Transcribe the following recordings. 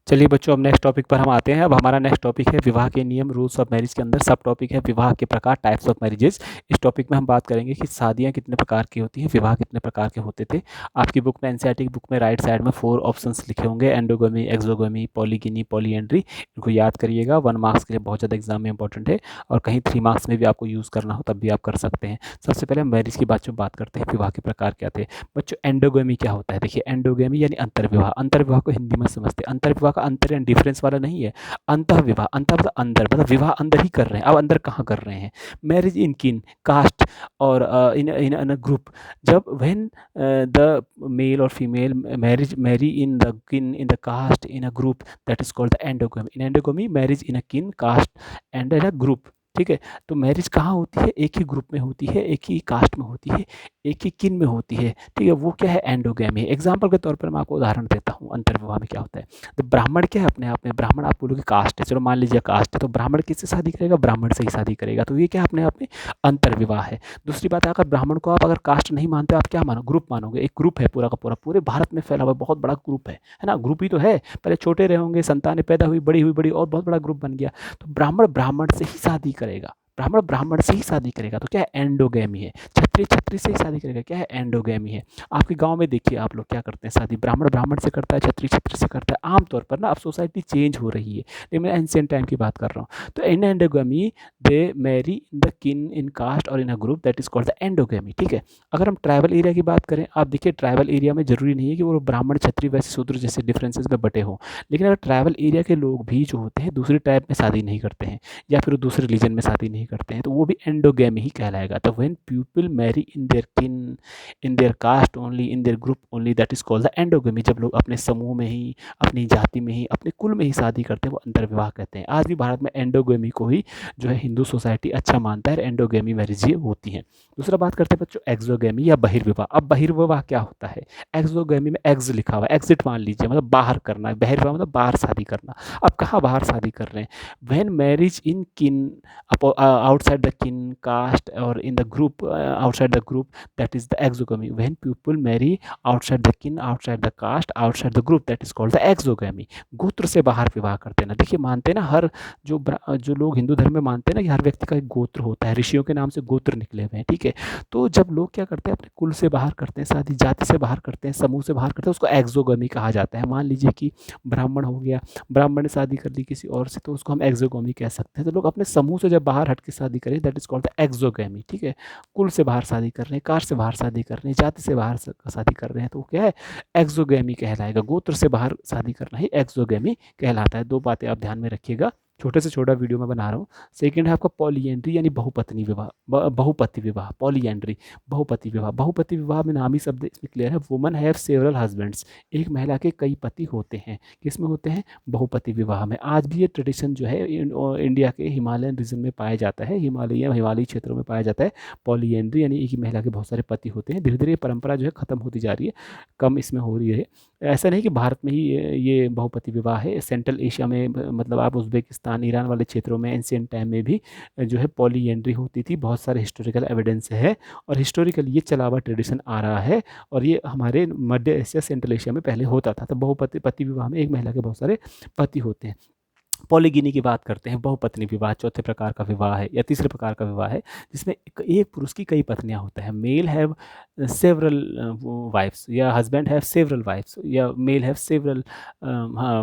चलिए बच्चों, अब नेक्स्ट टॉपिक पर हम आते हैं। अब हमारा नेक्स्ट टॉपिक है विवाह के नियम, रूल्स ऑफ मैरिज के अंदर सब टॉपिक है विवाह के प्रकार, टाइप्स ऑफ मैरिजेस। इस टॉपिक में हम बात करेंगे कि शादियां कितने प्रकार की होती हैं, विवाह कितने प्रकार के होते थे। आपकी बुक में, एनसीईआरटी की बुक में राइट साइड में 4 ऑप्शंस लिखे होंगे, एंडोगमी, एक्सोगमी, पॉलीगिनी, पॉलीएंड्री। इनको याद करिएगा, 1 मार्क्स के लिए बहुत ज़्यादा एग्जाम में इंपॉर्टेंट है, और कहीं 3 मार्क्स में भी आपको यूज़ करना हो तब भी आप कर सकते हैं। सबसे पहले हम मैरिज की बात करते हैं, विवाह के प्रकार क्या थे। बच्चों, एंडोगमी क्या होता है? देखिए, एंडोगमी यानी अंतर्विवाह। अंतर्विवाह को हिंदी में समझते हैं। अंतर्विवाह का अंतर एंड डिफरेंस वाला नहीं है। अंतः विवाह, अंतः मतलब अंदर, मतलब विवाह अंदर ही कर रहे हैं। अब अंदर कहाँ कर रहे हैं? मैरिज इन किन, कास्ट, और इन इन अ ग्रुप। जब व्हेन द मेल और female marry in the kin, in the caste, in a group, that is called the endogamy. In endogamy marriage in a kin, caste and in a group. ठीक है, तो marriage कहाँ होती है? एक ही group में होती है, एक ही कास्ट में होती है, एक ही किन में होती है। ठीक है, वो क्या है? एंडोगैमी है। एग्जाम्पल के तौर पर मैं आपको उदाहरण देता हूँ अंतर्विवाह में क्या होता है। तो ब्राह्मण क्या है? अपने आप में ब्राह्मण, आप बोलोगे कास्ट है, चलो मान लीजिए कास्ट है, तो ब्राह्मण किससे शादी करेगा? ब्राह्मण से ही शादी करेगा। तो ये क्या अपने आप में अंतर्विवाह है। दूसरी बात है, अगर ब्राह्मण को आप अगर कास्ट नहीं मानते, आप क्या मानो? ग्रुप मानोगे। एक ग्रुप है पूरा का पूरा, पूरे भारत में फैला हुआ बहुत बड़ा ग्रुप है ना? ग्रुप ही तो है। पहले छोटे रहे होंगे, संतानें पैदा हुई, बड़ी और बहुत बड़ा ग्रुप बन गया। तो ब्राह्मण ब्राह्मण से ही शादी करेगा, ब्राह्मण ब्राह्मण से ही शादी करेगा, तो क्या है? एंडोगैमी है। छत्री छत्री से ही शादी करेगा, क्या है? एंडोगैमी है। आपके गांव में देखिए आप लोग क्या करते हैं, शादी ब्राह्मण ब्राह्मण से करता है, छत्री छत्री से करता है। आमतौर पर ना, अब सोसाइटी चेंज हो रही है, लेकिन मैं एंशियंट टाइम की बात कर रहा हूँ। तो in endogamy they marry in the kin, in caste और in a group, that is called the endogamy. ठीक है, अगर हम ट्राइबल एरिया की बात करें, आप देखिए ट्राइबल एरिया में जरूरी नहीं है कि वो ब्राह्मण छत्री वैसे शूद्र जैसे डिफरेंसेस में बटे हों, लेकिन अगर ट्राइबल एरिया के लोग भी जो होते हैं दूसरी टाइप में शादी नहीं करते हैं, या फिर दूसरे रिलीजन में शादी नहीं करते हैं, तो वो भी एंडोगैमी ही कहलाएगा। तो when people marry in their kin, in their caste only, in their group only, that is called the endogamy. जब लोग अपने समूह में ही, अपनी जाति में ही, अपने कुल में ही शादी करते हैं, वो अंतर्विवाह कहते हैं। आज भी भारत में एंडोगैमी को ही जो है हिंदू सोसाइटी अच्छा मानता है, एंडोगैमी मैरिज ये होती है। दूसरा बात करते हैं बच्चों, एक्सोगैमी या बहिर्विवाह। अब बहिर्विवाह क्या होता है? एक्सोगैमी में एक्स लिखा हुआ है, एग्जिट मान लीजिए, मतलब बाहर करना है। बहिर्विवाह मतलब बाहर शादी करना। अब कहाँ बाहर शादी कर रहे हैं? व्हेन मैरिज इन किन, outside the kin, caste or in the group, outside the group, that is the exogamy. When people marry outside the kin, outside the caste, outside the group, that is called the exogamy. गोत्र से बाहर विवाह करते हैं ना। देखिए, मानते हैं ना, हर जो लोग हिंदू धर्म में मानते हैं ना कि हर व्यक्ति का एक गोत्र होता है, ऋषियों के नाम से गोत्र निकले हुए हैं। ठीक है, तो जब लोग क्या करते हैं, अपने कुल से बाहर करते हैं शादी, जाति से बाहर करते हैं, समूह से बाहर करते हैं, उसको एक्सोगमी कहा जाता है। मान लीजिए कि ब्राह्मण हो गया, ब्राह्मण ने शादी कर ली किसी और से, तो उसको हम एक्सोगमी कह सकते हैं। तो लोग अपने समूह से जब बाहर हट के शादी करें, that is called the exogamy. ठीक है, कुल से बाहर शादी कर रहे हैं, कास्ट से बाहर शादी कर रहे हैं, जाति से बाहर शादी कर रहे हैं, तो वो क्या है? एक्सोगैमी कहलाएगा। गोत्र से बाहर शादी करना ही एक्सोगैमी कहलाता है। 2 बातें आप ध्यान में रखिएगा, छोटे से छोटा वीडियो में बना रहा हूँ। सेकंड है आपका पॉलीएंड्री यानी बहुपत्नी विवाह, बहुपति विवाह, पॉलीएंड्री, बहुपति विवाह। बहुपति विवाह में नाम ही शब्द इसमें क्लियर है, वुमन हैव सेवरल हस्बैंड्स। एक महिला के कई पति होते हैं। किसमें होते हैं? बहुपति विवाह में। आज भी ये ट्रेडिशन जो है इंडिया के हिमालयन रीजन में पाया जाता है, हिमालयी क्षेत्रों में पाया जाता है। पॉलीएंड्री यानी एक ही महिला के बहुत सारे पति होते हैं। धीरे धीरे ये परंपरा जो है खत्म होती जा रही है, कम इसमें हो रही है। ऐसा नहीं कि भारत में ही ये बहुपति विवाह है, सेंट्रल एशिया में, मतलब आप उज्बेकिस्तान, ईरान वाले क्षेत्रों में एंशिएंट टाइम में भी जो है पॉलीएंड्री होती थी। बहुत सारे हिस्टोरिकल एविडेंस है, और हिस्टोरिकल ये चला हुआ ट्रेडिशन आ रहा है, और ये हमारे मध्य एशिया, सेंट्रल एशिया में पहले होता था। तो बहुपति पति विवाह में एक महिला के बहुत सारे पति होते हैं। पॉलीगिनी की बात करते हैं, बहुपत्नी विवाह चौथे प्रकार का विवाह है या तीसरे प्रकार का विवाह है, जिसमें एक पुरुष की कई पत्नियां होता है। मेल हैव सेवरल वाइफ्स, या हस्बैंड हैव सेवरल वाइफ्स, या मेल हैव सेवरल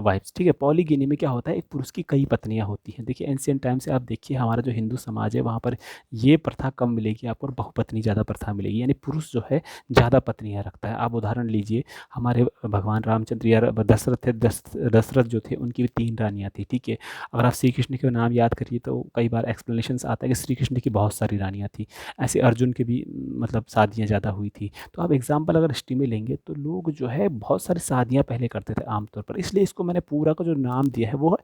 वाइफ्स। ठीक है, पॉलीगिनी में क्या होता है? एक पुरुष की कई पत्नियां होती हैं। देखिए, एंशिएंट टाइम से आप देखिए, हमारा जो हिंदू समाज है वहाँ पर ये प्रथा कम मिलेगी आपको, और बहुपत्नी ज़्यादा प्रथा मिलेगी, यानी पुरुष जो है ज़्यादा पत्नियाँ रखता है। आप उदाहरण लीजिए, हमारे भगवान रामचंद्र या दशरथ थे, दशरथ जो थे, उनकी भी 3 रानियाँ थी। ठीक है, अगर आप श्री कृष्ण के नाम याद करिए तो कई बार एक्सप्लेनेशंस आता है कि श्री कृष्ण की बहुत सारी रानियाँ थी। ऐसे अर्जुन की भी मतलब शादियाँ ज़्यादा हुई थी। तो आप एग्जाम्पल अगर हिस्ट्री में लेंगे तो लोग जो है बहुत सारी शादियाँ पहले करते थे आमतौर पर, इसलिए इसको मैंने पूरा का जो नाम दिया है वो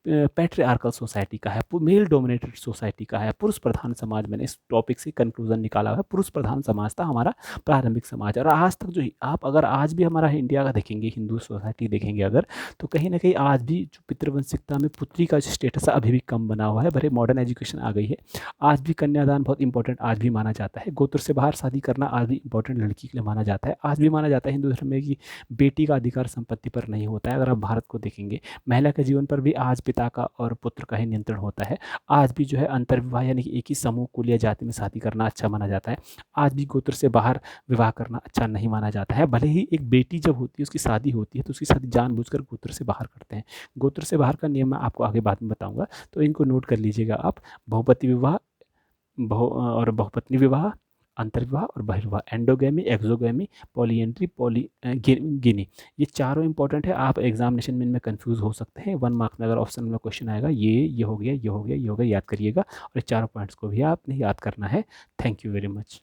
पैट्रियार्कल सोसाइटी का है, मेल डोमिनेटेड सोसाइटी का है, पुरुष प्रधान समाज। मैंने इस टॉपिक से कंक्लूजन निकाला है, पुरुष प्रधान समाज था हमारा प्रारंभिक समाज। और आज तक जो आप अगर आज भी हमारा इंडिया का देखेंगे, हिंदू सोसाइटी देखेंगे अगर, तो कहीं ना कहीं आज भी जो पितृवंशिकता में पुत्री का जो स्टेटस है अभी भी कम बना हुआ है, भले मॉडर्न एजुकेशन आ गई है, आज भी कन्यादान बहुत इंपॉर्टेंट आज भी माना जाता है। गोत्र से बाहर शादी करना आज भी इंपॉर्टेंट लड़की के लिए माना जाता है। आज भी माना जाता है हिंदू धर्म में कि बेटी का अधिकार संपत्ति पर नहीं होता है। अगर आप भारत को देखेंगे, महिला के जीवन पर भी आज पिता का और पुत्र का ही नियंत्रण होता है। आज भी जो है अंतर्विवाह यानी कि एक ही समूह कुल या जाति में शादी करना अच्छा माना जाता है। आज भी गोत्र से बाहर विवाह करना अच्छा नहीं माना जाता है। भले ही एक बेटी जब होती है, उसकी शादी होती है, तो उसकी शादी जानबूझकर गोत्र से बाहर करते हैं। गोत्र से बाहर का नियम मैं आपको आगे बाद में बताऊंगा, तो इनको नोट कर लीजिएगा आप। बहुपति विवाह, बहुपत्नी विवाह, अंतर्विवाह और बहिर्विवाह, एंडोगैमी, एक्सोगैमी, पॉलीएंट्री, गिनी, ये चारों इंपॉर्टेंट है। आप एग्जामिनेशन में इनमें कंफ्यूज हो सकते हैं। 1 मार्क में अगर ऑप्शन में क्वेश्चन आएगा ये हो गया, ये हो गया, ये हो गया, याद करिएगा। और ये चारों पॉइंट्स को भी आपने याद करना है। Thank you very much.